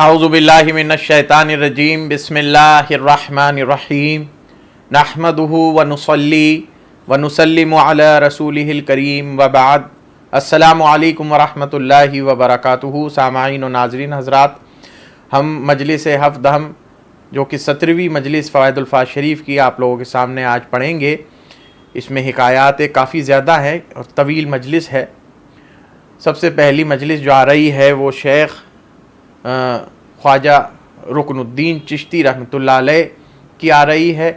اعوذ باللہ من الشیطان الرجیم بسم اللہ الرحمن الرحیم نحمدہ ونصلی ونسلم علی رسولہ الکریم وبعد السلام علیکم ورحمۃ اللہ وبرکاتہ۔ سامعین و ناظرین حضرات، ہم مجلس ہفدہم جو کہ 17ویں مجلس فوائد الفاظ شریف کی آپ لوگوں کے سامنے آج پڑھیں گے۔ اس میں حکایات کافی زیادہ ہیں اور طویل مجلس ہے۔ سب سے پہلی مجلس جو آ رہی ہے وہ شیخ خواجہ رکن الدین چشتی رحمۃ اللہ علیہ کی آ رہی ہے۔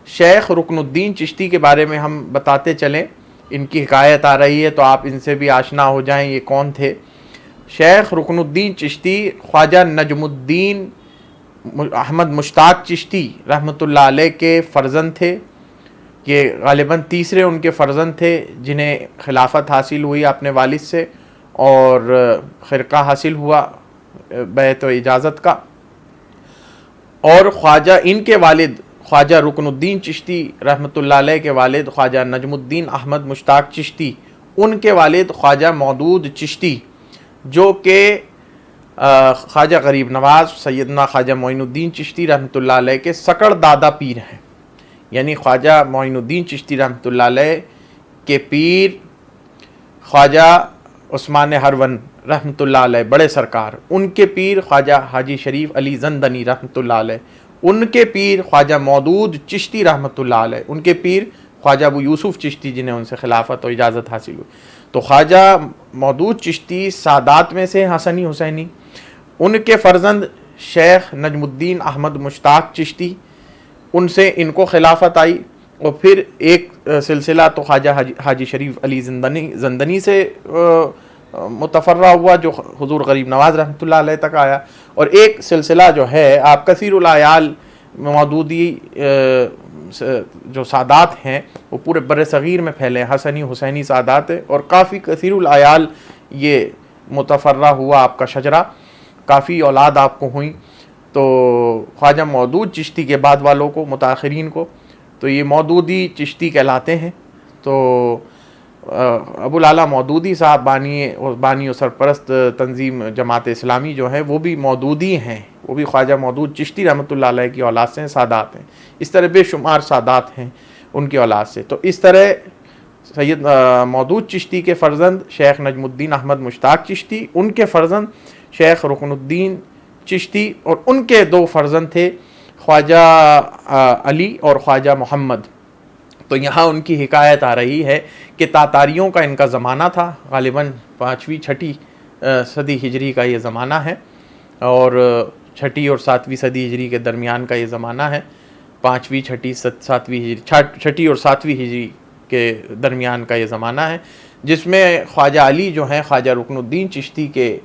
شیخ رکن الدین چشتی کے بارے میں ہم بتاتے چلیں، ان کی حکایت آ رہی ہے تو آپ ان سے بھی آشنا ہو جائیں یہ کون تھے۔ شیخ رکن الدین چشتی خواجہ نجم الدین احمد مشتاق چشتی رحمۃ اللہ علیہ کے فرزند تھے۔ یہ غالباً تیسرے ان کے فرزند تھے جنہیں خلافت حاصل ہوئی اپنے والد سے اور خرقہ حاصل ہوا بیعت و اجازت کا۔ اور خواجہ ان کے والد خواجہ رکن الدین چشتی رحمۃ اللہ علیہ کے والد خواجہ نجم الدین احمد مشتاق چشتی، ان کے والد خواجہ مودود چشتی جو کہ خواجہ غریب نواز سیدنا خواجہ معین الدین چشتی رحمۃ اللہ علیہ کے سکڑ دادا پیر ہیں۔ یعنی خواجہ معین الدین چشتی رحمۃ اللہ علیہ کے پیر خواجہ عثمان ہرون رحمۃ اللہ علیہ بڑے سرکار، ان کے پیر خواجہ حاجی شریف علی زندنی رحمۃ اللہ علیہ، ان کے پیر خواجہ مودود چشتی رحمۃ اللہ علیہ، ان کے پیر خواجہ ابو یوسف چشتی جنہیں ان سے خلافت و اجازت حاصل ہوئی۔ تو خواجہ مودود چشتی سادات میں سے حسنی حسینی، ان کے فرزند شیخ نجم الدین احمد مشتاق چشتی، ان سے ان کو خلافت آئی۔ اور پھر ایک سلسلہ تو خواجہ حاجی شریف علی زندنی سے متفرع ہوا جو حضور غریب نواز رحمۃ اللہ علیہ تک آیا، اور ایک سلسلہ جو ہے آپ کثیر العیال مودودی جو سادات ہیں وہ پورے بر صغیر میں پھیلے، حسنی حسینی سادات ہیں اور کافی کثیر العیال یہ متفرع ہوا آپ کا شجرہ، کافی اولاد آپ کو ہوئیں۔ تو خواجہ مودود چشتی کے بعد والوں کو متاخرین کو تو یہ مودودی چشتی کہلاتے ہیں۔ تو ابو الاعلیٰ مودودی صاحب بانی و سرپرست تنظیم جماعت اسلامی جو ہے وہ بھی مودودی ہیں، وہ بھی خواجہ مودود چشتی رحمۃ اللہ علیہ کی اولاد سے سادات ہیں۔ اس طرح بے شمار سادات ہیں ان کی اولاد سے۔ تو اس طرح سید مودود چشتی کے فرزند شیخ نجم الدین احمد مشتاق چشتی، ان کے فرزند شیخ رکن الدین چشتی، اور ان کے دو فرزند تھے خواجہ علی اور خواجہ محمد۔ تو یہاں ان کی حکایت آ رہی ہے کہ تاتاریوں کا ان کا زمانہ تھا، غالباً 5ویں 6ٹھی صدی ہجری کا یہ زمانہ ہے، اور 6ٹھی اور 7ویں صدی ہجری کے درمیان کا یہ زمانہ ہے۔ 5ویں 6ٹھی 7ویں ہجری، 6ٹھی اور 7ویں ہجری کے درمیان کا یہ زمانہ ہے، جس میں خواجہ علی جو ہیں خواجہ رکن الدین چشتی کے،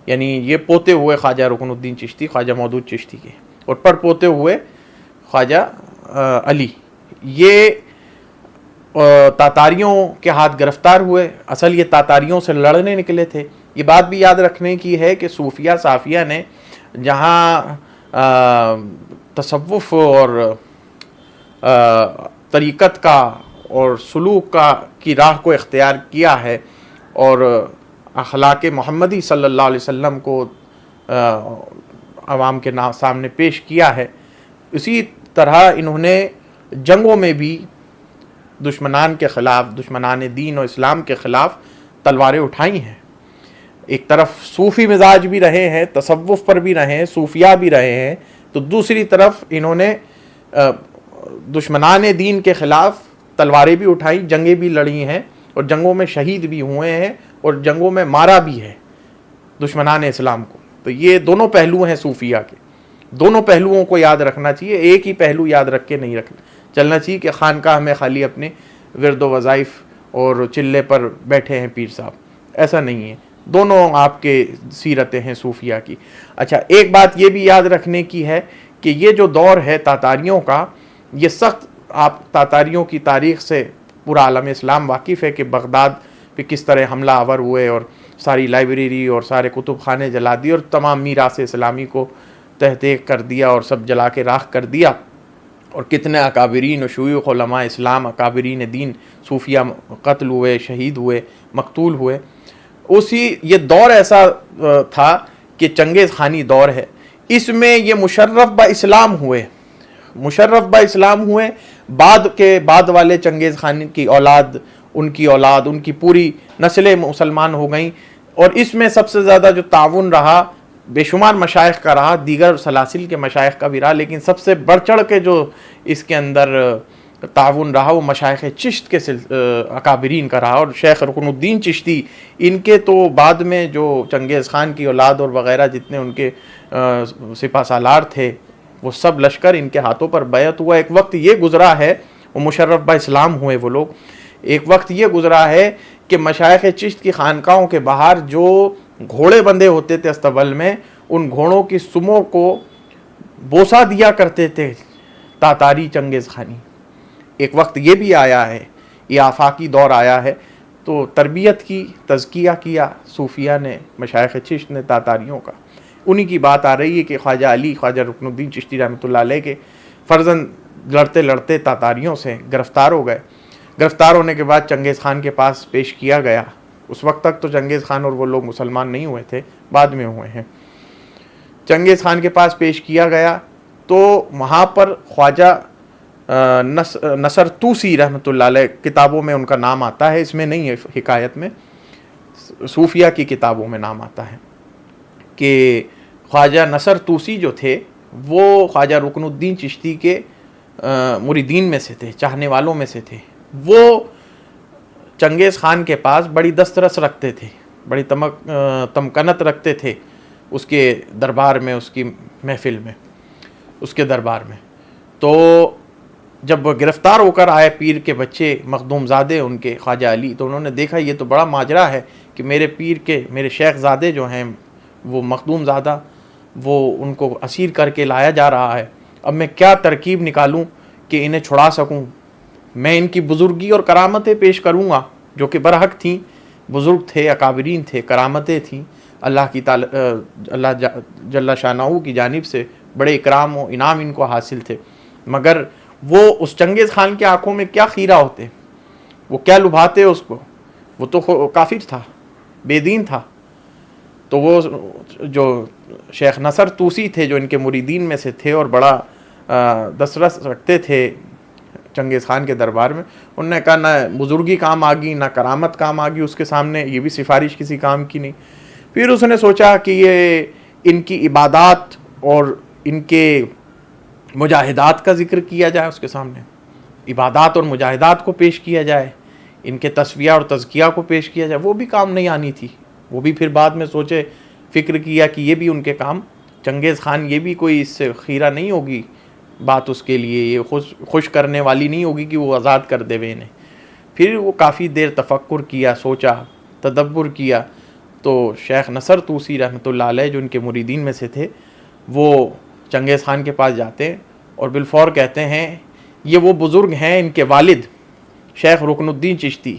یعنی یہ پوتے ہوئے خواجہ رکن الدین چشتی خواجہ مودود چشتی کے، اور پر پوتے ہوئے خواجہ علی، یہ تاتاریوں کے ہاتھ گرفتار ہوئے۔ اصل یہ تاتاریوں سے لڑنے نکلے تھے۔ یہ بات بھی یاد رکھنے کی ہے کہ صوفیہ صافیہ نے جہاں تصوف اور طریقت کا اور سلوک کی راہ کو اختیار کیا ہے اور اخلاق محمدی صلی اللہ علیہ وسلم کو عوام کے سامنے پیش کیا ہے، اسی طرح انہوں نے جنگوں میں بھی دشمنان کے خلاف، دشمنان دین و اسلام کے خلاف تلواریں اٹھائی ہیں۔ ایک طرف صوفی مزاج بھی رہے ہیں، تصوف پر بھی رہے ہیں، صوفیہ بھی رہے ہیں، تو دوسری طرف انہوں نے دشمنان دین کے خلاف تلواریں بھی اٹھائی، جنگیں بھی لڑی ہیں، اور جنگوں میں شہید بھی ہوئے ہیں، اور جنگوں میں مارا بھی ہے دشمنان اسلام کو۔ تو یہ دونوں پہلو ہیں صوفیہ کے، دونوں پہلوؤں کو یاد رکھنا چاہیے، ایک ہی پہلو یاد رکھ کے نہیں چلنا چاہیے کہ خانقاہ میں خالی اپنے ورد و وظائف اور چلے پر بیٹھے ہیں پیر صاحب، ایسا نہیں ہے، دونوں آپ کے سیرتیں ہیں صوفیہ کی۔ اچھا، ایک بات یہ بھی یاد رکھنے کی ہے کہ یہ جو دور ہے تاتاریوں کا، یہ سخت، آپ تاتاریوں کی تاریخ سے پورا عالم اسلام واقف ہے کہ بغداد پہ کس طرح حملہ آور ہوئے اور ساری لائبریری اور سارے کتب خانے جلا دیے اور تمام میراث اسلامی کو تحقیق کر دیا اور سب جلا کے راکھ کر دیا، اور کتنے اکابرین و شیوخ علماء اسلام، اکابرین دین صوفیہ قتل ہوئے، شہید ہوئے، مقتول ہوئے۔ یہ دور ایسا تھا کہ چنگیز خانی دور ہے اس میں یہ مشرف با اسلام ہوئے، بعد والے چنگیز خان کی اولاد، ان کی پوری نسلیں مسلمان ہو گئیں، اور اس میں سب سے زیادہ جو تعاون رہا بے شمار مشائخ کا رہا، دیگر سلاسل کے مشائخ کا بھی رہا، لیکن سب سے بڑھ چڑھ کے جو اس کے اندر تعاون رہا وہ مشائخ چشت کے اکابرین کا رہا، اور شیخ رکن الدین چشتی ان کے تو بعد میں جو چنگیز خان کی اولاد اور وغیرہ جتنے ان کے سپہ سالار تھے وہ سب لشکر ان کے ہاتھوں پر بیعت ہوا۔ ایک وقت یہ گزرا ہے، وہ مشرف با اسلام ہوئے وہ لوگ، ایک وقت یہ گزرا ہے کہ مشائخ چشت کی خانقاہوں کے باہر جو گھوڑے بندھے ہوتے تھے استبل میں، ان گھوڑوں کی سموں کو بوسہ دیا کرتے تھے تاتاری چنگیز خانی۔ ایک وقت یہ بھی آیا ہے، یہ آفاقی دور آیا ہے، تو تربیت کی، تزکیہ کیا صوفیہ نے، مشائخ چشت نے تاتاریوں کا۔ انہی کی بات آ رہی ہے کہ خواجہ علی، خواجہ رکن الدین چشتی رحمۃ اللہ علیہ کے فرزند لڑتے لڑتے تاتاریوں سے گرفتار ہو گئے۔ گرفتار ہونے کے بعد چنگیز خان کے پاس پیش کیا گیا۔ اس وقت تک تو چنگیز خان اور وہ لوگ مسلمان نہیں ہوئے تھے، بعد میں ہوئے ہیں۔ چنگیز خان کے پاس پیش کیا گیا تو وہاں پر خواجہ نصر توسی رحمۃ اللہ علیہ، کتابوں میں ان کا نام آتا ہے، اس میں نہیں ہے، حکایت میں صوفیہ کی کتابوں میں نام آتا ہے کہ خواجہ نصر توسی جو تھے وہ خواجہ رکن الدین چشتی کے مریدین میں سے تھے، چاہنے والوں میں سے تھے۔ وہ چنگیز خان کے پاس بڑی دسترس رکھتے تھے، بڑی تمکنت رکھتے تھے اس کے دربار میں، اس کی محفل میں، اس کے دربار میں۔ تو جب وہ گرفتار ہو کر آئے پیر کے بچے مخدوم زادے ان کے خواجہ علی، تو انہوں نے دیکھا یہ تو بڑا ماجرا ہے کہ میرے پیر کے، میرے شیخ زادے جو ہیں وہ مخدوم زادہ، وہ ان کو اسیر کر کے لایا جا رہا ہے، اب میں کیا ترکیب نکالوں کہ انہیں چھڑا سکوں؟ میں ان کی بزرگی اور کرامتیں پیش کروں گا جو کہ برحق تھیں، بزرگ تھے، اکابرین تھے، کرامتیں تھیں، اللہ جل شانہ کی جانب سے بڑے اکرام و انعام ان کو حاصل تھے، مگر وہ اس چنگیز خان کے آنکھوں میں کیا خیرہ ہوتے، وہ کیا لبھاتے اس کو، وہ تو کافر تھا، بے دین تھا۔ تو وہ جو شیخ نصر توسی تھے جو ان کے مریدین میں سے تھے اور بڑا دسترس رکھتے تھے چنگیز خان کے دربار میں، انہوں نے کہا نہ بزرگی کام آگی نہ کرامت کام آگی اس کے سامنے، یہ بھی سفارش کسی کام کی نہیں۔ پھر اس نے سوچا کہ یہ ان کی عبادات اور ان کے مجاہدات کا ذکر کیا جائے، اس کے سامنے عبادات اور مجاہدات کو پیش کیا جائے، ان کے تصفیہ اور تزکیہ کو پیش کیا جائے، وہ بھی کام نہیں آنی تھی۔ وہ بھی پھر بعد میں سوچے، فکر کیا کہ یہ بھی ان کے کام، چنگیز خان یہ بھی کوئی اس سے خیرہ نہیں ہوگی بات، اس کے لیے یہ خوش کرنے والی نہیں ہوگی کہ وہ آزاد کر دے انہیں۔ پھر وہ کافی دیر تفکر کیا، سوچا، تدبر کیا، تو شیخ نصر توسی رحمۃ اللہ علیہ جو ان کے مریدین میں سے تھے، وہ چنگیز خان کے پاس جاتے ہیں اور بالفور کہتے ہیں یہ وہ بزرگ ہیں، ان کے والد شیخ رکن الدین چشتی،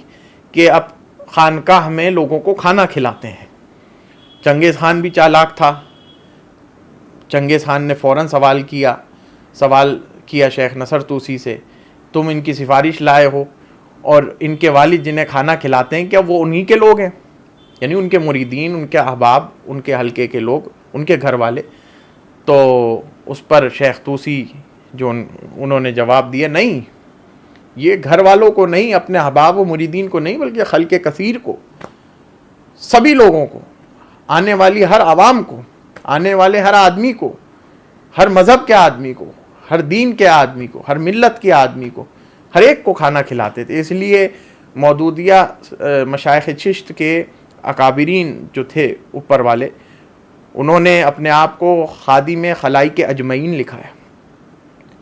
کہ اب خانقاہ میں لوگوں کو کھانا کھلاتے ہیں۔ چنگیز خان بھی چالاک تھا، چنگیز خان نے فوراً سوال کیا شیخ نصر توسی سے، تم ان کی سفارش لائے ہو اور ان کے والد جنہیں کھانا کھلاتے ہیں کیا وہ انہی کے لوگ ہیں؟ یعنی ان کے مریدین، ان کے احباب، ان کے حلقے کے لوگ، ان کے گھر والے۔ تو اس پر شیخ توسی جو انہوں نے جواب دیا، نہیں، یہ گھر والوں کو نہیں، اپنے احباب و مریدین کو نہیں، بلکہ خلق کثیر کو، سبھی لوگوں کو، آنے والی ہر عوام کو، آنے والے ہر آدمی کو، ہر مذہب کے آدمی کو، ہر دین کے آدمی کو، ہر ملت کے آدمی کو، ہر ایک کو کھانا کھلاتے تھے۔ اس لیے مودودیہ مشائخ چشت کے اکابرین جو تھے اوپر والے، انہوں نے اپنے آپ کو خادم خلائق اجمعین لکھا ہے۔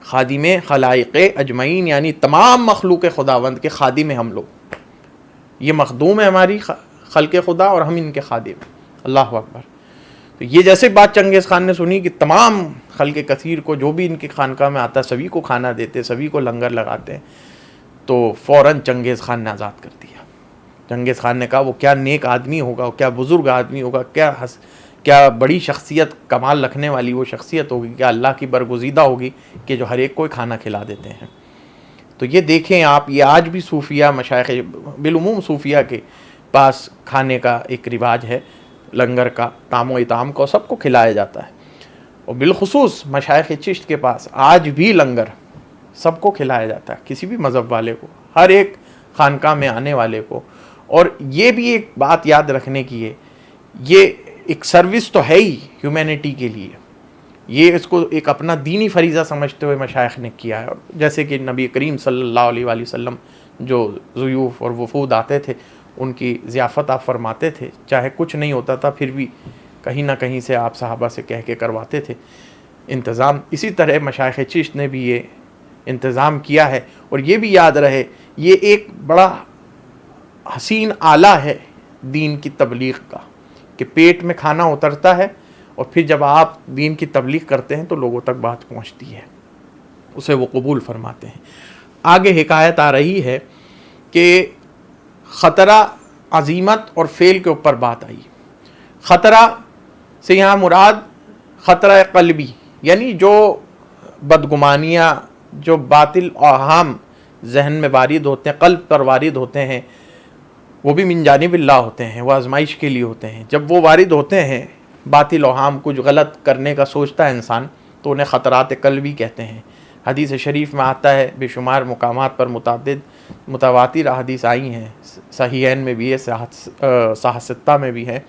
خادم خلائق اجمعین یعنی تمام مخلوق خداوند کے خادم ہیں ہم لوگ، یہ مخدوم ہے ہماری خلق خدا اور ہم ان کے خادم ہیں۔ اللہ اکبر۔ تو یہ جیسے بات چنگیز خان نے سنی کہ تمام خلق کثیر کو جو بھی ان کی خانقاہ میں آتا ہے سبھی کو کھانا دیتے، سبھی کو لنگر لگاتے ہیں، تو فوراً چنگیز خان نے آزاد کر دیا۔ چنگیز خان نے کہا وہ کیا نیک آدمی ہوگا، وہ کیا بزرگ آدمی ہوگا، کیا بڑی شخصیت، کمال رکھنے والی وہ شخصیت ہوگی، کیا اللہ کی برگزیدہ ہوگی کہ جو ہر ایک کو کھانا کھلا دیتے ہیں۔ تو یہ دیکھیں آپ، یہ آج بھی صوفیہ مشائخ بالعموم صوفیہ کے پاس کھانے کا ایک رواج ہے، لنگر کا، طعام و اطعام کو سب کو کھلایا جاتا ہے۔ اور بالخصوص مشائخ چشت کے پاس آج بھی لنگر سب کو کھلایا جاتا ہے، کسی بھی مذہب والے کو، ہر ایک خانقاہ میں آنے والے کو. اور یہ بھی ایک بات یاد رکھنے کی ہے، یہ ایک سروس تو ہے ہی ہیومینٹی کے لیے، یہ اس کو ایک اپنا دینی فریضہ سمجھتے ہوئے مشائخ نے کیا ہے. اور جیسے کہ نبی کریم صلی اللہ علیہ وآلہ وسلم جو ضیوف اور وفود آتے تھے ان کی ضیافت آپ فرماتے تھے، چاہے کچھ نہیں ہوتا تھا پھر بھی کہیں نہ کہیں سے آپ صحابہ سے کہہ کے کرواتے تھے انتظام. اسی طرح مشائخ چشت نے بھی یہ انتظام کیا ہے. اور یہ بھی یاد رہے یہ ایک بڑا حسین آلہ ہے دین کی تبلیغ کا، کہ پیٹ میں کھانا اترتا ہے اور پھر جب آپ دین کی تبلیغ کرتے ہیں تو لوگوں تک بات پہنچتی ہے، اسے وہ قبول فرماتے ہیں. آگے حکایت آ رہی ہے کہ خطرہ، عزیمت اور فعل کے اوپر بات آئی. خطرہ سے یہاں مراد خطرہ قلبی، یعنی جو بدگمانیاں، جو باطل اوہام ذہن میں وارد ہوتے ہیں، قلب پر وارد ہوتے ہیں، وہ بھی من جانب اللہ ہوتے ہیں، وہ آزمائش کے لیے ہوتے ہیں. جب وہ وارد ہوتے ہیں باطل اوہام، کچھ غلط کرنے کا سوچتا ہے انسان، تو انہیں خطرات قلبی کہتے ہیں. حدیث شریف میں آتا ہے، بے شمار مقامات پر متعدد متواتر احادیث آئی ہیں، صحیحین میں بھی ہے، صحاح ستہ میں بھی ہے،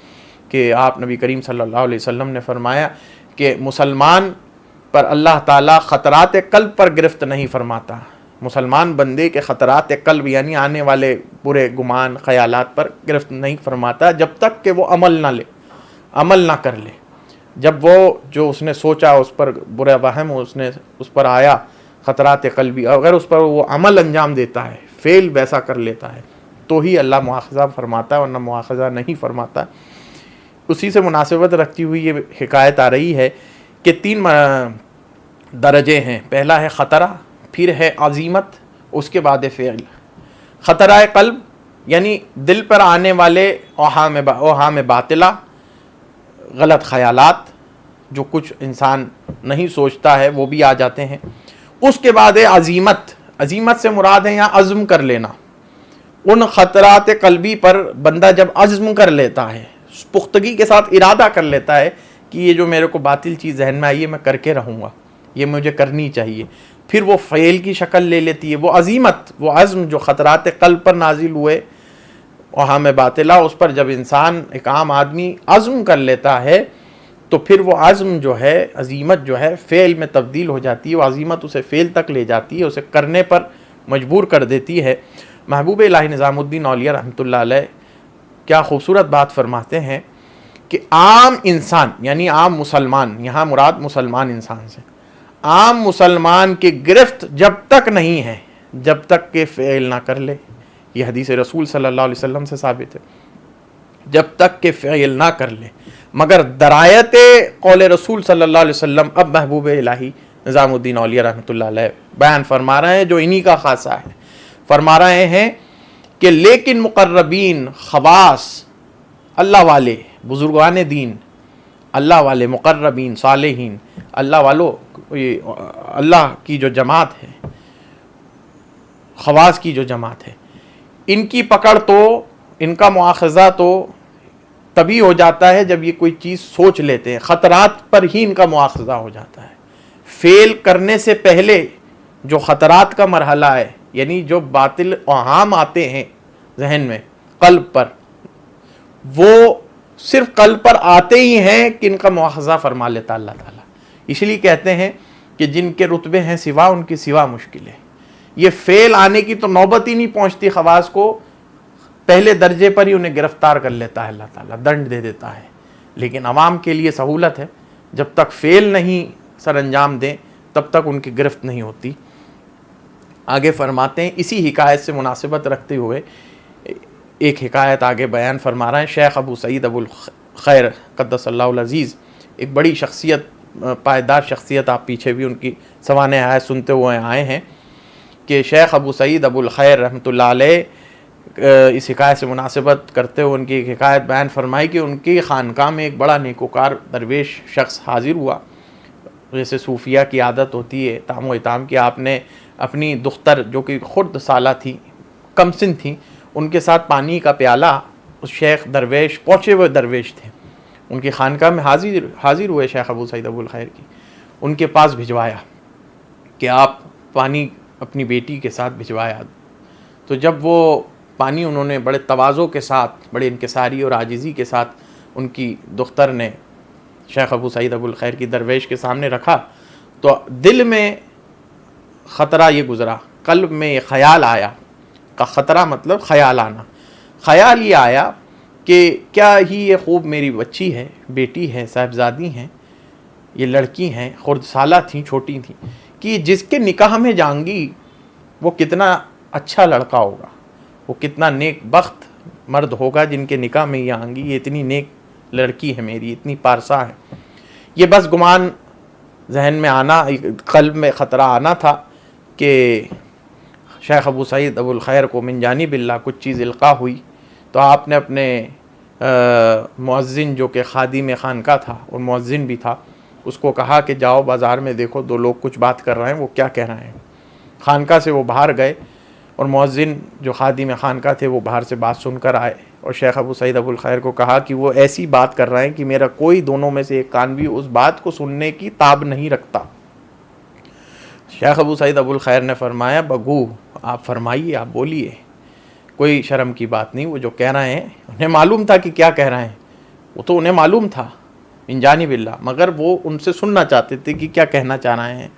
کہ آپ نبی کریم صلی اللہ علیہ وسلم نے فرمایا کہ مسلمان پر اللہ تعالیٰ خطرات قلب پر گرفت نہیں فرماتا. مسلمان بندے کے خطرات قلب یعنی آنے والے برے گمان خیالات پر گرفت نہیں فرماتا جب تک کہ وہ عمل نہ کر لے. جب وہ جو اس نے سوچا اس پر برا وہم اس پر آیا خطرات قلبی، اگر اس پر وہ عمل انجام دیتا ہے، فعل ویسا کر لیتا ہے، تو ہی اللہ مواخذہ فرماتا ہے، ورنہ مواخذہ نہیں فرماتا. اسی سے مناسبت رکھتی ہوئی یہ حکایت آ رہی ہے کہ 3 درجے ہیں. پہلا ہے خطرہ، پھر ہے عزیمت، اس کے بعد فعل. خطرہ قلب یعنی دل پر آنے والے اوہام باطلہ، غلط خیالات جو کچھ انسان نہیں سوچتا ہے وہ بھی آ جاتے ہیں. اس کے بعد ہے عزیمت. عزیمت سے مراد ہے یہاں عزم کر لینا. ان خطرات قلبی پر بندہ جب عزم کر لیتا ہے، پختگی کے ساتھ ارادہ کر لیتا ہے کہ یہ جو میرے کو باطل چیز ذہن میں آئی ہے میں کر کے رہوں گا، یہ مجھے کرنی چاہیے، پھر وہ فعل کی شکل لے لیتی ہے. وہ عزیمت، وہ عزم جو خطرات قلب پر نازل ہوئے اوہام باطلہ، اس پر جب انسان، ایک عام آدمی عزم کر لیتا ہے تو پھر وہ عزم جو ہے، عزیمت جو ہے، فعل میں تبدیل ہو جاتی ہے. وہ عزیمت اسے فعل تک لے جاتی ہے، اسے کرنے پر مجبور کر دیتی ہے. محبوب الہی نظام الدین اولیاء رحمۃ اللہ علیہ کیا خوبصورت بات فرماتے ہیں کہ عام انسان یعنی عام مسلمان، یہاں مراد مسلمان انسان سے، عام مسلمان کی گرفت جب تک نہیں ہے جب تک کہ فعل نہ کر لے. یہ حدیث رسول صلی اللہ علیہ وسلم سے ثابت ہے، جب تک کہ فعل نہ کر لے. مگر درایت قول رسول صلی اللہ علیہ وسلم اب محبوب الہی نظام الدین اولیاء رحمۃ اللہ علیہ بیان فرما رہے ہیں، جو انہی کا خاصہ ہے. فرما رہے ہیں کہ لیکن مقربین، خواص، اللہ والے، بزرگان دین، اللہ والے، مقربین، صالحین، اللہ والوں، اللہ کی جو جماعت ہے، خواص کی جو جماعت ہے، ان کی پکڑ تو، ان کا مواخذہ تو تبھی ہو جاتا ہے جب یہ کوئی چیز سوچ لیتے ہیں. خطرات پر ہی ان کا مواخذہ ہو جاتا ہے. فعل کرنے سے پہلے جو خطرات کا مرحلہ ہے، یعنی جو باطل اوہام آتے ہیں ذہن میں قلب پر، وہ صرف قلب پر آتے ہی ہیں کہ ان کا مواخذہ فرما لیتا اللہ تعالیٰ. اس لیے کہتے ہیں کہ جن کے رتبے ہیں سوا، ان کی سوا مشکل ہے. یہ فعل آنے کی تو نوبت ہی نہیں پہنچتی خواص کو، پہلے درجے پر ہی انہیں گرفتار کر لیتا ہے اللہ تعالیٰ، دنڈ دے دیتا ہے. لیکن عوام کے لیے سہولت ہے، جب تک فعل نہیں سر انجام دیں تب تک ان کی گرفت نہیں ہوتی. آگے فرماتے ہیں، اسی حکایت سے مناسبت رکھتے ہوئے ایک حکایت آگے بیان فرما رہے ہیں. شیخ ابو سعید ابو الخیر قدس اللہ العزیز، ایک بڑی شخصیت، پائیدار شخصیت، آپ پیچھے بھی ان کی سوانح حیات سنتے ہوئے آئے ہیں، کہ شیخ ابو سعید ابو الخیر رحمۃ اللہ علیہ اس حکایت سے مناسبت کرتے ہوئے ان کی ایک حکایت بیان فرمائی کہ ان کی خانقاہ میں ایک بڑا نیکوکار درویش شخص حاضر ہوا. جیسے صوفیہ کی عادت ہوتی ہے تام و اتام کی، آپ نے اپنی دختر جو کہ خرد سالہ تھی، کم سن تھیں، ان کے ساتھ پانی کا پیالہ، اس شیخ درویش، پہنچے ہوئے درویش تھے، ان کی خانقاہ میں حاضر ہوئے شیخ ابو سعید ابو الخیر کی، ان کے پاس بھجوایا کہ آپ پانی اپنی بیٹی کے ساتھ بھجوایا. تو جب وہ پانی انہوں نے بڑے تواضع کے ساتھ، بڑے انکساری اور عاجزی کے ساتھ ان کی دختر نے شیخ ابو سعید ابو الخیر کی درویش کے سامنے رکھا، تو دل میں خطرہ یہ گزرا، قلب میں یہ خیال آیا. کا خطرہ مطلب خیال آنا. خیال یہ آیا کہ کیا ہی یہ خوب میری بچی ہے، بیٹی ہے، صاحبزادی ہیں، یہ لڑکی ہیں، خرد سالہ تھیں، چھوٹی تھیں، کہ جس کے نکاح میں جائیں گی وہ کتنا اچھا لڑکا ہوگا، وہ کتنا نیک بخت مرد ہوگا جن کے نکاح میں یہ آئیں گی، یہ اتنی نیک لڑکی ہے میری، اتنی پارسا ہے. یہ بس گمان ذہن میں آنا، قلب میں خطرہ آنا تھا کہ شیخ ابو سعید ابو الخیر کو من جانب اللہ کچھ چیز القاء ہوئی. تو آپ نے اپنے مؤذن جو کہ خادم خانقاہ تھا اور مؤذن بھی تھا، اس کو کہا کہ جاؤ بازار میں دیکھو، دو لوگ کچھ بات کر رہے ہیں، وہ کیا کہہ رہے ہیں. خانقاہ سے وہ باہر گئے اور مؤذن جو خادم خانقاہ تھے وہ باہر سے بات سن کر آئے اور شیخ ابو سعید ابو الخیر کو کہا کہ وہ ایسی بات کر رہے ہیں کہ میرا کوئی دونوں میں سے ایک کان بھی اس بات کو سننے کی تاب نہیں رکھتا. شیخ ابو سعید ابو الخیر نے فرمایا بگو، آپ فرمائیے، آپ بولیے، کوئی شرم کی بات نہیں. وہ جو کہہ رہے ہیں انہیں معلوم تھا کہ کیا کہہ رہے ہیں، وہ تو انہیں معلوم تھا من جانب اللہ، مگر وہ ان سے سننا چاہتے تھے کہ کیا کہنا چاہ رہے ہیں.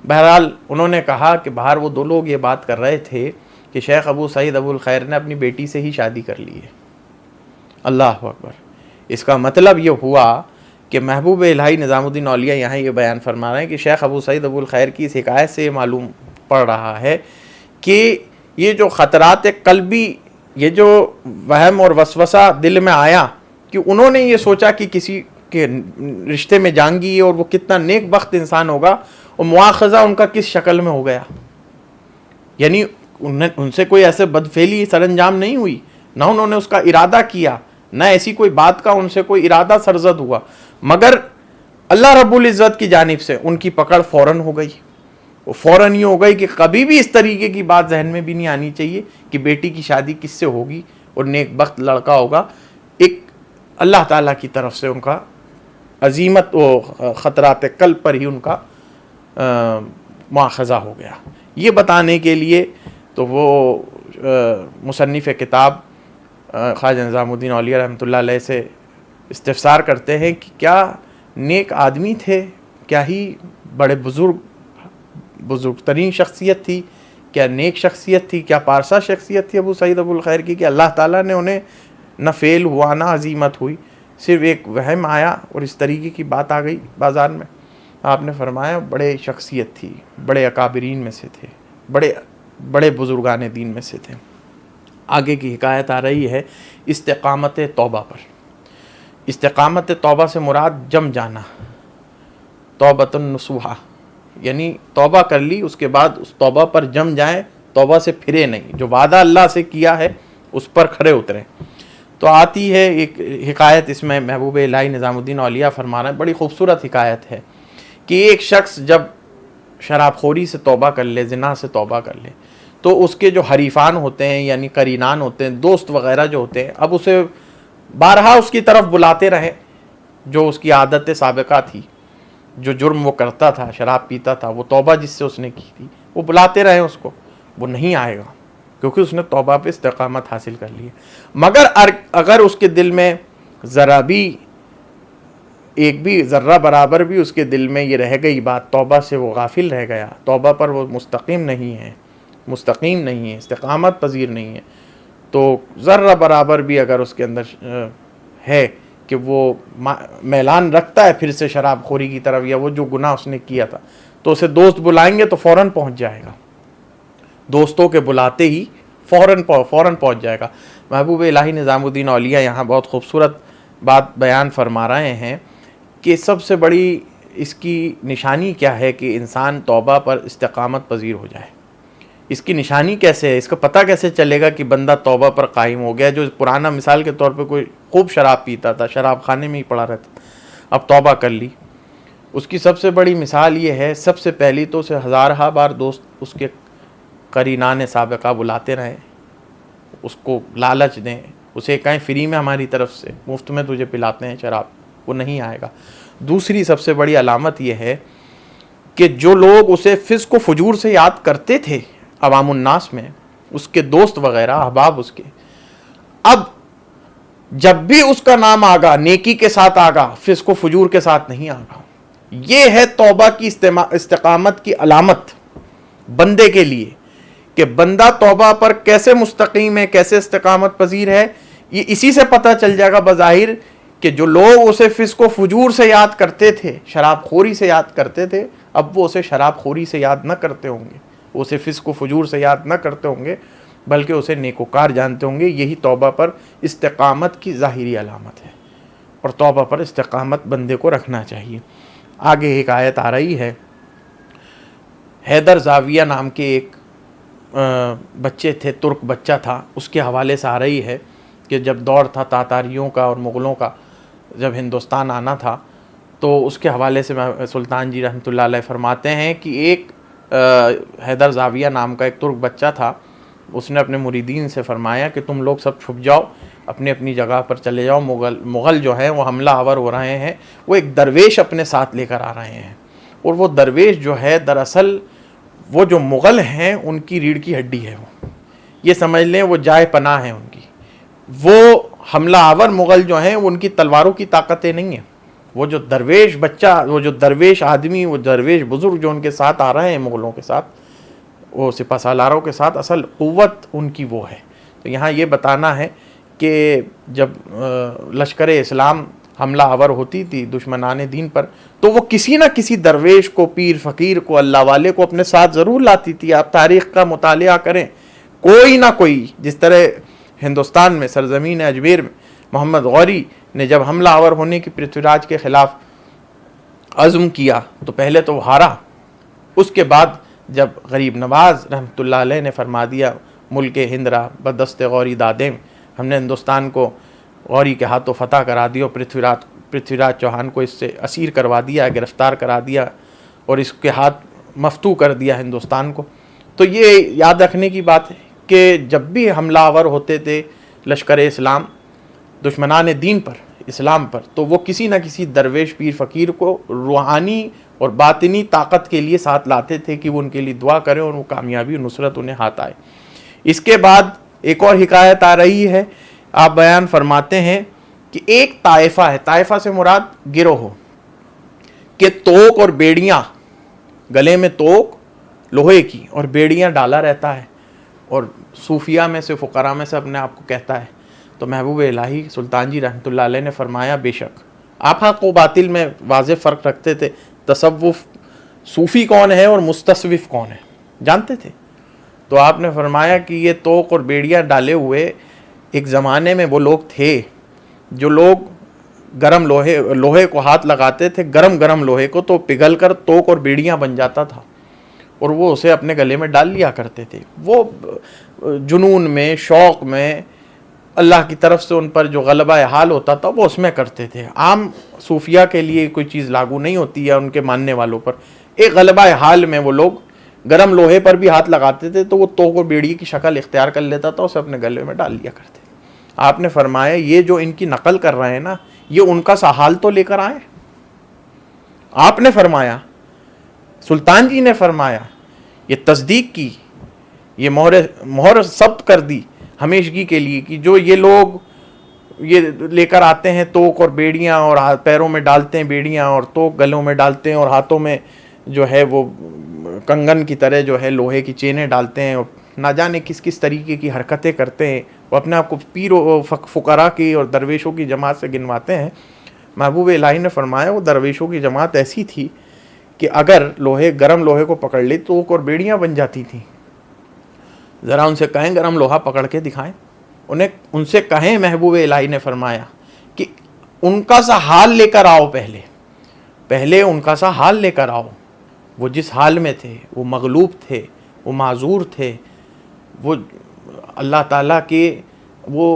بہرحال انہوں نے کہا کہ باہر وہ دو لوگ یہ بات کر رہے تھے کہ شیخ ابو سعید ابو الخیر نے اپنی بیٹی سے ہی شادی کر لی ہے. اللہ اکبر. اس کا مطلب یہ ہوا کہ محبوب الہی نظام الدین اولیاء یہاں یہ بیان فرما رہے ہیں کہ شیخ ابو سعید ابو الخیر کی اس حکایت سے یہ معلوم پڑ رہا ہے کہ یہ جو خطرات قلبی، یہ جو وہم اور وسوسہ دل میں آیا کہ انہوں نے یہ سوچا کہ کسی کے رشتے میں جائیں گی اور وہ کتنا نیک بخت انسان ہوگا، اور مواخذہ ان کا کس شکل میں ہو گیا. یعنی ان سے کوئی ایسے بدفعلی سر انجام نہیں ہوئی، نہ انہوں نے اس کا ارادہ کیا، نہ ایسی کوئی بات کا ان سے کوئی ارادہ سرزد ہوا، مگر اللہ رب العزت کی جانب سے ان کی پکڑ فوراً ہو گئی. وہ فوراً یہ ہو گئی کہ کبھی بھی اس طریقے کی بات ذہن میں بھی نہیں آنی چاہیے کہ بیٹی کی شادی کس سے ہوگی اور نیک بخت لڑکا ہوگا. ایک اللہ تعالیٰ کی طرف سے ان کا عظیمت و خطرات قلب پر ہی ان کا مواخذہ ہو گیا. یہ بتانے کے لیے تو وہ مصنف کتاب خواجہ نظام الدین اولیاء رحمۃ اللہ علیہ سے استفسار کرتے ہیں کہ کیا نیک آدمی تھے، کیا ہی بڑے بزرگ ترین شخصیت تھی، کیا نیک شخصیت تھی، کیا پارسا شخصیت تھی ابو سعید ابو الخیر کی کہ اللہ تعالیٰ نے انہیں نہ فیل ہوا نہ عظیمت ہوئی، صرف ایک وہم آیا اور اس طریقے کی بات آ گئی بازار میں. آپ نے فرمایا بڑے شخصیت تھی، بڑے اکابرین میں سے تھے، بڑے بزرگان دین میں سے تھے. آگے کی حکایت آ رہی ہے استقامت توبہ پر. استقامت توبہ سے مراد جم جانا، توبۃ النصوحہ، یعنی توبہ کر لی اس کے بعد اس توبہ پر جم جائیں، توبہ سے پھرے نہیں، جو وعدہ اللہ سے کیا ہے اس پر کھڑے اتریں. تو آتی ہے ایک حکایت، اس میں محبوب الہی نظام الدین اولیاء فرما رہے ہیں، بڑی خوبصورت حکایت ہے کہ ایک شخص جب شراب خوری سے توبہ کر لے، زنا سے توبہ کر لے، تو اس کے جو حریفان ہوتے ہیں یعنی قرینان ہوتے ہیں، دوست وغیرہ جو ہوتے ہیں، اب اسے بارہا اس کی طرف بلاتے رہے، جو اس کی عادت سابقہ تھی، جو جرم وہ کرتا تھا، شراب پیتا تھا، وہ توبہ جس سے اس نے کی تھی، وہ بلاتے رہے اس کو، وہ نہیں آئے گا کیونکہ اس نے توبہ پہ استقامت حاصل کر لی ہے. مگر اگر اس کے دل میں ذرا بھی، ایک بھی ذرہ برابر بھی اس کے دل میں یہ رہ گئی بات، توبہ سے وہ غافل رہ گیا، توبہ پر وہ مستقیم نہیں ہے، استقامت پذیر نہیں ہے، تو ذرہ برابر بھی اگر اس کے اندر ہے کہ وہ میلان رکھتا ہے پھر سے شراب خوری کی طرف یا وہ جو گناہ اس نے کیا تھا، تو اسے دوست بلائیں گے تو فوراً پہنچ جائے گا، دوستوں کے بلاتے ہی فوراً پہنچ جائے گا. محبوب الہی نظام الدین اولیاء یہاں بہت خوبصورت بات بیان فرما رہے ہیں کہ سب سے بڑی اس کی نشانی کیا ہے کہ انسان توبہ پر استقامت پذیر ہو جائے. اس کی نشانی کیسے ہے، اس کا پتہ کیسے چلے گا کہ بندہ توبہ پر قائم ہو گیا؟ جو پرانا مثال کے طور پہ کوئی خوب شراب پیتا تھا، شراب خانے میں ہی پڑا رہتا، اب توبہ کر لی، اس کی سب سے بڑی مثال یہ ہے، سب سے پہلی تو اسے ہزارہ بار دوست اس کے قرینان سابقہ بلاتے رہیں، اس کو لالچ دیں، اسے کہیں فری میں ہماری طرف سے مفت میں تجھے پلاتے ہیں شراب، وہ نہیں آئے گا۔ دوسری سب سے بڑی علامت یہ ہے کہ جو لوگ اسے فسق و فجور سے یاد کرتے تھے عوام الناس میں، اس کے دوست وغیرہ احباب اس کے، اب جب بھی اس کا نام آگا نیکی کے ساتھ آگا، فسق و فجور کے ساتھ نہیں آگا۔ یہ ہے توبہ کی استقامت کی علامت بندے کے لیے، کہ بندہ توبہ پر کیسے مستقیم ہے، کیسے استقامت پذیر ہے۔ یہ اسی سے پتہ چل جائے گا بظاہر کہ جو لوگ اسے فسق و فجور سے یاد کرتے تھے، شراب خوری سے یاد کرتے تھے، اب وہ اسے شراب خوری سے یاد نہ کرتے ہوں گے، وہ اسے فسق و فجور سے یاد نہ کرتے ہوں گے، بلکہ اسے نیکوکار جانتے ہوں گے۔ یہی توبہ پر استقامت کی ظاہری علامت ہے، اور توبہ پر استقامت بندے کو رکھنا چاہیے۔ آگے ایک آیت آ رہی ہے، حیدر زاویہ نام کے ایک بچے تھے، ترک بچہ تھا، اس کے حوالے سے آ رہی ہے کہ جب دور تھا تاتاریوں کا اور مغلوں کا، جب ہندوستان آنا تھا، تو اس کے حوالے سے سلطان جی رحمۃ اللہ علیہ فرماتے ہیں کہ ایک حیدر زاویہ نام کا ایک ترک بچہ تھا، اس نے اپنے مریدین سے فرمایا کہ تم لوگ سب چھپ جاؤ، اپنی اپنی جگہ پر چلے جاؤ، مغل جو ہیں وہ حملہ آور ہو رہے ہیں، وہ ایک درویش اپنے ساتھ لے کر آ رہے ہیں، اور وہ درویش جو ہے دراصل وہ جو مغل ہیں ان کی ریڑھ کی ہڈی ہے، وہ یہ سمجھ لیں وہ جائے پناہ ہیں ان کی، وہ حملہ آور مغل جو ہیں ان کی تلواروں کی طاقتیں نہیں ہیں، وہ جو درویش بچہ، وہ جو درویش آدمی، وہ درویش بزرگ جو ان کے ساتھ آ رہے ہیں مغلوں کے ساتھ، وہ سپہ سالاروں کے ساتھ، اصل قوت ان کی وہ ہے۔ تو یہاں یہ بتانا ہے کہ جب لشکر اسلام حملہ آور ہوتی تھی دشمنان دین پر، تو وہ کسی نہ کسی درویش کو، پیر فقیر کو، اللہ والے کو اپنے ساتھ ضرور لاتی تھی۔ آپ تاریخ کا مطالعہ کریں، کوئی نہ کوئی، جس طرح ہندوستان میں سرزمین اجمیر میں محمد غوری نے جب حملہ آور ہونے کی پرتھوی راج کے خلاف عزم کیا تو پہلے تو وہ ہارا، اس کے بعد جب غریب نواز رحمۃ اللہ علیہ نے فرما دیا ملک ہند را بدست غوری دادیں، ہم نے ہندوستان کو غوری کے ہاتھوں فتح کرا دیا، پرتھوی راج چوہان کو اس سے اسیر کروا دیا، گرفتار کرا دیا، اور اس کے ہاتھ مفتوح کر دیا ہندوستان کو۔ تو یہ یاد رکھنے کی بات ہے کہ جب بھی حملہ آور ہوتے تھے لشکر اسلام دشمنان دین پر، اسلام پر، تو وہ کسی نہ کسی درویش پیر فقیر کو روحانی اور باطنی طاقت کے لیے ساتھ لاتے تھے کہ وہ ان کے لیے دعا کریں اور وہ کامیابی و نصرت انہیں ہاتھ آئے۔ اس کے بعد ایک اور حکایت آ رہی ہے، آپ بیان فرماتے ہیں کہ ایک طائفہ ہے، طائفہ سے مراد گروہ ہو، کہ توق اور بیڑیاں، گلے میں توق لوہے کی اور بیڑیاں ڈالا رہتا ہے، اور صوفیہ میں سے، فقراء میں سے اپنے آپ کو کہتا ہے۔ تو محبوب الہی سلطان جی رحمۃ اللہ علیہ نے فرمایا بے شک آپ حق و باطل میں واضح فرق رکھتے تھے، تصوف صوفی کون ہے اور مستصوف کون ہے جانتے تھے۔ تو آپ نے فرمایا کہ یہ توق اور بیڑیاں ڈالے ہوئے ایک زمانے میں وہ لوگ تھے جو لوگ گرم لوہے کو ہاتھ لگاتے تھے، گرم لوہے کو، تو پگھل کر توق اور بیڑیاں بن جاتا تھا، اور وہ اسے اپنے گلے میں ڈال لیا کرتے تھے۔ وہ جنون میں، شوق میں، اللہ کی طرف سے ان پر جو غلبہ حال ہوتا تھا وہ اس میں کرتے تھے۔ عام صوفیہ کے لیے کوئی چیز لاگو نہیں ہوتی ہے ان کے ماننے والوں پر۔ ایک غلبہ حال میں وہ لوگ گرم لوہے پر بھی ہاتھ لگاتے تھے تو وہ توق اور بیڑی کی شکل اختیار کر لیتا تھا، اسے اپنے گلے میں ڈال لیا کرتے تھے۔ آپ نے فرمایا یہ جو ان کی نقل کر رہے ہیں نا، یہ ان کا سا حال تو لے کر آئے۔ آپ نے فرمایا، سلطان جی نے فرمایا، یہ تصدیق کی، یہ مہر ثبت کر دی ہمیشگی کے لیے کہ جو یہ لوگ یہ لے کر آتے ہیں توق اور بیڑیاں، اور پیروں میں ڈالتے ہیں بیڑیاں اور توق گلوں میں ڈالتے ہیں، اور ہاتھوں میں جو ہے وہ کنگن کی طرح جو ہے لوہے کی چینیں ڈالتے ہیں، اور نہ جانے کس کس طریقے کی حرکتیں کرتے ہیں، وہ اپنے آپ کو پیر و فقراء کی اور درویشوں کی جماعت سے گنواتے ہیں۔ محبوب الہی نے فرمایا وہ درویشوں کی جماعت ایسی تھی کہ اگر گرم لوہے کو پکڑ لی تو اور بیڑیاں بن جاتی تھیں۔ ذرا ان سے کہیں گرم لوہا پکڑ کے دکھائیں، ان سے کہیں، محبوب الہی نے فرمایا کہ ان کا سا حال لے کر آؤ، پہلے ان کا سا حال لے کر آؤ، وہ جس حال میں تھے، وہ مغلوب تھے، وہ معذور تھے، وہ اللہ تعالیٰ کے وہ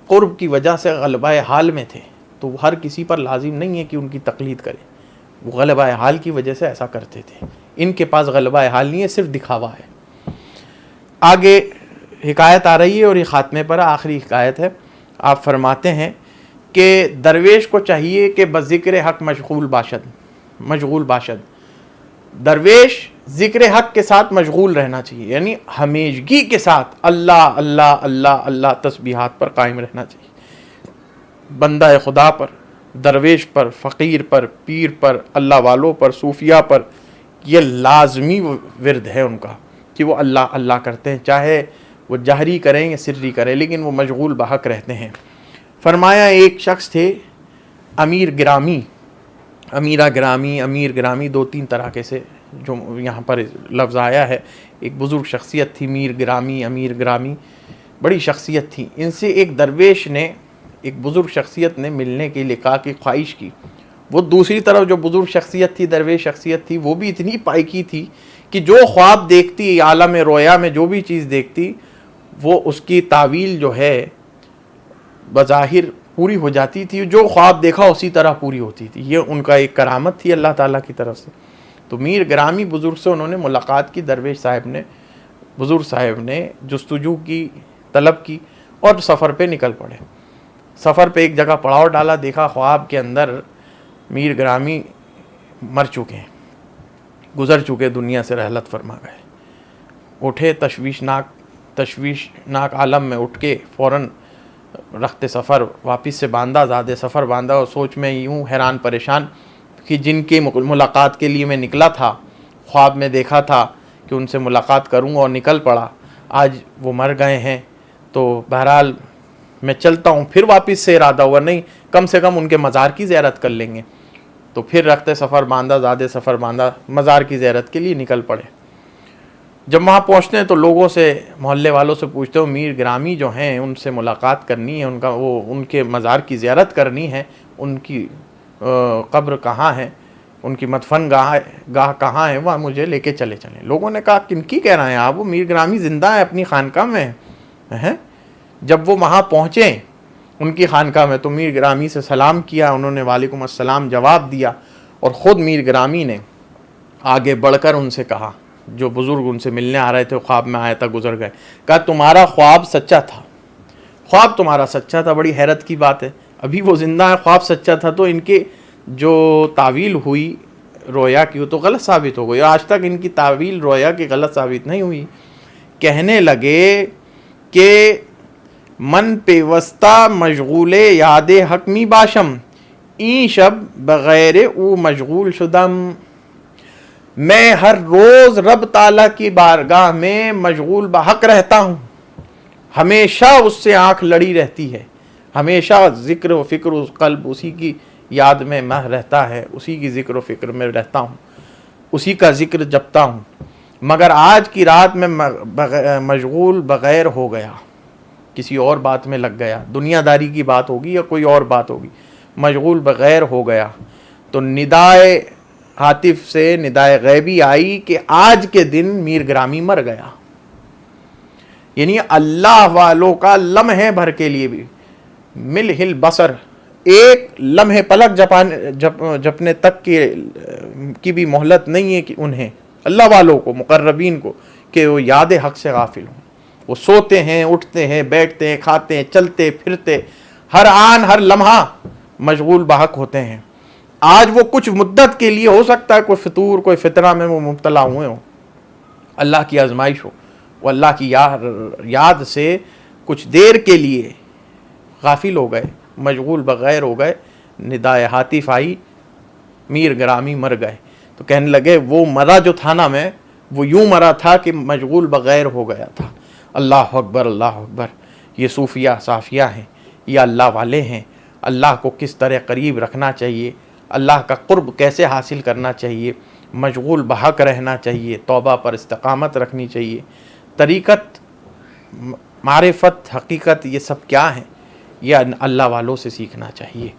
قرب کی وجہ سے غلبہ حال میں تھے، تو وہ ہر کسی پر لازم نہیں ہے کہ ان کی تقلید کرے، وہ غلبہ حال کی وجہ سے ایسا کرتے تھے۔ ان کے پاس غلبہ حال نہیں ہے، صرف دکھاوا ہے۔ آگے حکایت آ رہی ہے اور یہ خاتمے پر آخری حکایت ہے۔ آپ فرماتے ہیں کہ درویش کو چاہیے کہ بذکر حق مشغول باشد، درویش ذکر حق کے ساتھ مشغول رہنا چاہیے، یعنی ہمیشگی کے ساتھ اللہ اللہ اللہ اللہ تسبیحات پر قائم رہنا چاہیے. بندہ خدا پر، درویش پر، فقیر پر، پیر پر، اللہ والوں پر، صوفیہ پر، یہ لازمی ورد ہے ان کا کہ وہ اللہ اللہ کرتے ہیں، چاہے وہ جہری کریں یا سری کریں، لیکن وہ مشغول بحق رہتے ہیں. فرمایا ایک شخص تھے امیر گرامی، امیر گرامی 2-3 طرح کے سے جو یہاں پر لفظ آیا ہے. ایک بزرگ شخصیت تھی امیر گرامی، بڑی شخصیت تھی. ان سے ایک درویش نے، ایک بزرگ شخصیت نے ملنے کے لقاء کی خواہش کی. وہ دوسری طرف جو بزرگ شخصیت تھی، درویش شخصیت تھی، وہ بھی اتنی پائکی تھی کہ جو خواب دیکھتی، عالم رویا میں جو بھی چیز دیکھتی، وہ اس کی تعویل جو ہے بظاہر پوری ہو جاتی تھی. جو خواب دیکھا اسی طرح پوری ہوتی تھی. یہ ان کا ایک کرامت تھی اللہ تعالیٰ کی طرف سے. تو میر گرامی بزرگ سے انہوں نے ملاقات کی. درویش صاحب نے، بزرگ صاحب نے جستجو کی، طلب کی اور سفر پہ نکل پڑے. سفر پہ ایک جگہ پڑاؤ ڈالا، دیکھا خواب کے اندر میر گرامی مر چکے ہیں، گزر چکے، دنیا سے رحلت فرما گئے. اٹھے تشویشناک عالم میں، اٹھ کے فوراً رخت سفر واپس سے باندھا، زادِ سفر باندھا، اور سوچ میں یوں حیران پریشان کہ جن کے ملاقات کے لیے میں نکلا تھا، خواب میں دیکھا تھا کہ ان سے ملاقات کروں اور نکل پڑا، آج وہ مر گئے ہیں. تو بہرحال میں چلتا ہوں. پھر واپس سے ارادہ ہوا نہیں، کم سے کم ان کے مزار کی زیارت کر لیں گے. تو پھر رخت سفر باندھا، زادِ سفر باندھا، مزار کی زیارت کے لیے نکل پڑے. جب وہاں پہنچتے ہیں تو لوگوں سے، محلے والوں سے پوچھتے ہو میر گرامی جو ہیں ان سے ملاقات کرنی ہے، ان کے مزار کی زیارت کرنی ہے، ان کی قبر کہاں ہے، ان کی مدفن گاہ کہاں ہے، وہاں مجھے لے کے چلیں. لوگوں نے کہا کن کی کہہ رہے ہیں آپ، وہ میر گرامی زندہ ہے، اپنی خانقاہ میں ہیں. جب وہ وہاں پہنچے ان کی خانقاہ میں تو میر گرامی سے سلام کیا، انہوں نے وعلیکم السلام جواب دیا، اور خود میر گرامی نے آگے بڑھ کر ان سے کہا، جو بزرگ ان سے ملنے آ رہے تھے، خواب میں آیا تھا، گزر گئے، کہا تمہارا خواب سچا تھا، خواب تمہارا سچا تھا. بڑی حیرت کی بات ہے، ابھی وہ زندہ ہے، خواب سچا تھا، تو ان کے جو تعویل ہوئی رویا کی وہ تو غلط ثابت ہو گئی. آج تک ان کی تعویل رویا کی غلط ثابت نہیں ہوئی. کہنے لگے کہ من پیوستہ مشغول یاد حق می باشم، این شب بغیر او مشغول شدم. میں ہر روز رب تعالیٰ کی بارگاہ میں مشغول بحق رہتا ہوں، ہمیشہ اس سے آنکھ لڑی رہتی ہے، ہمیشہ ذکر و فکر اس قلب اسی کی یاد میں مہ رہتا ہے، اسی کی ذکر و فکر میں رہتا ہوں، اسی کا ذکر جپتا ہوں. مگر آج کی رات میں مشغول بغیر ہو گیا، کسی اور بات میں لگ گیا، دنیا داری کی بات ہوگی یا کوئی اور بات ہوگی، مشغول بغیر ہو گیا. تو ندائے ہاتف سے ندائے غیبی آئی کہ آج کے دن میر گرامی مر گیا. یعنی اللہ والوں کا لمحے بھر کے لیے بھی ملحل بصر، ایک لمحے پلک جپنے تک کی بھی مہلت نہیں ہے کہ انہیں، اللہ والوں کو، مقربین کو، کہ وہ یاد حق سے غافل ہوں. وہ سوتے ہیں، اٹھتے ہیں، بیٹھتے ہیں، کھاتے ہیں، چلتے پھرتے، ہر آن ہر لمحہ مشغول بحق ہوتے ہیں. آج وہ کچھ مدت کے لیے ہو سکتا ہے کوئی فطور، کوئی فتنہ میں وہ مبتلا ہوئے ہوں، اللہ کی آزمائش ہو، وہ اللہ کی یاد سے کچھ دیر کے لیے غافل ہو گئے، مشغول بغیر ہو گئے. ندائے ہاتف آئی، میر گرامی مر گئے. تو کہنے لگے وہ مرا جو تھا نا، میں وہ یوں مرا تھا کہ مشغول بغیر ہو گیا تھا. اللہ اکبر، اللہ اکبر. یہ صوفیہ صافیہ ہیں، یہ اللہ والے ہیں. اللہ کو کس طرح قریب رکھنا چاہیے، اللہ کا قرب کیسے حاصل کرنا چاہیے، مشغول بحق رہنا چاہیے، توبہ پر استقامت رکھنی چاہیے. طریقت، معرفت، حقیقت، یہ سب کیا ہیں، یہ اللہ والوں سے سیکھنا چاہیے.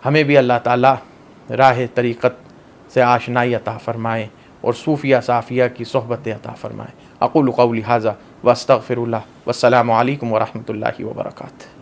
ہمیں بھی اللہ تعالیٰ راہ طریقت سے آشنائی عطا فرمائے اور صوفیہ صافیہ کی صحبت عطا فرمائے. اقول قولی ھذا واستغفر اللہ، والسلام علیکم ورحمۃ اللہ وبرکاتہ.